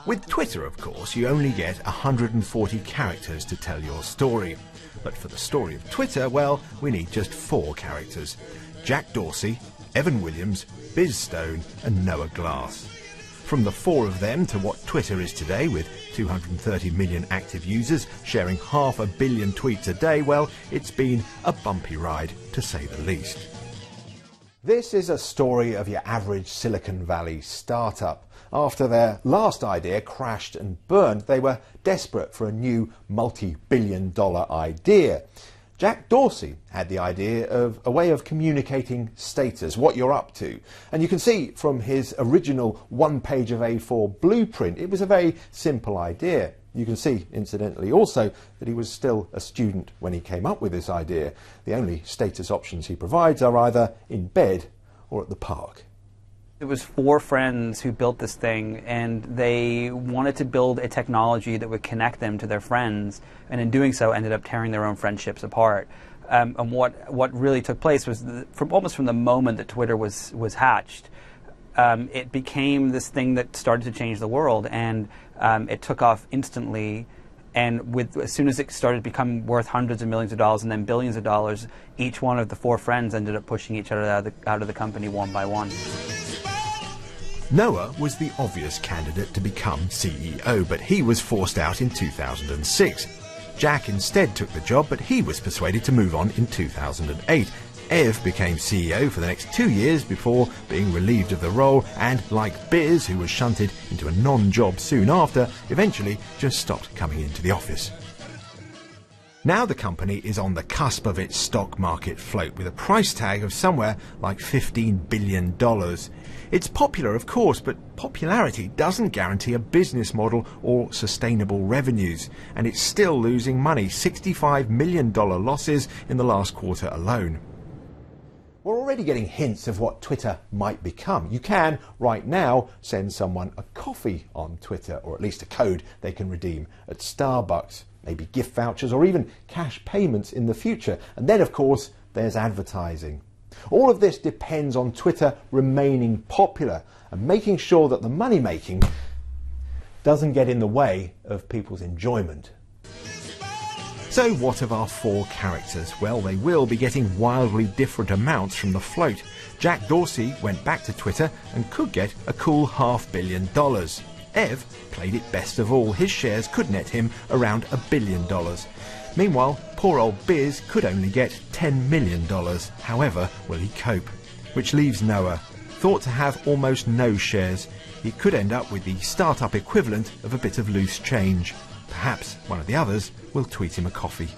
With Twitter, of course, you only get 140 characters to tell your story. But for the story of Twitter, well, we need just 4 characters. Jack Dorsey, Evan Williams, Biz Stone and Noah Glass. From the 4 of them to what Twitter is today, with 230 million active users sharing 500 million tweets a day, well, it's been a bumpy ride, to say the least. This is a story of your average Silicon Valley startup. After their last idea crashed and burned, they were desperate for a new multi-billion-dollar idea. Jack Dorsey had the idea of a way of communicating status, what you're up to. And you can see from his original 1 page of A4 blueprint, it was a very simple idea. You can see, incidentally, also that he was still a student when he came up with this idea. The only status options he provides are either in bed or at the park. It was 4 friends who built this thing, and they wanted to build a technology that would connect them to their friends, and in doing so ended up tearing their own friendships apart. And what really took place was almost from the moment that Twitter was hatched, it became this thing that started to change the world, and it took off instantly. And as soon as it started to become worth hundreds of millions of dollars and then billions of dollars, each one of the 4 friends ended up pushing each other out of the company one by one. Noah was the obvious candidate to become CEO, but he was forced out in 2006. Jack instead took the job, but he was persuaded to move on in 2008. Ev became CEO for the next 2 years before being relieved of the role, and like Biz, who was shunted into a non-job soon after, eventually just stopped coming into the office. Now the company is on the cusp of its stock market float with a price tag of somewhere like $15 billion. It's popular, of course, but popularity doesn't guarantee a business model or sustainable revenues, and it's still losing money, $65 million losses in the last quarter alone. We're already getting hints of what Twitter might become. You can, right now, send someone a coffee on Twitter, or at least a code they can redeem at Starbucks. Maybe gift vouchers or even cash payments in the future. And then, of course, there's advertising. All of this depends on Twitter remaining popular and making sure that the money making doesn't get in the way of people's enjoyment. So what of our 4 characters? Well, they will be getting wildly different amounts from the float. Jack Dorsey went back to Twitter and could get a cool $500 million. Ev played it best of all. His shares could net him around $1 billion. Meanwhile, poor old Biz could only get $10 million. However, will he cope? Which leaves Noah. Thought to have almost no shares. He could end up with the startup equivalent of a bit of loose change. Perhaps one of the others will tweet him a coffee.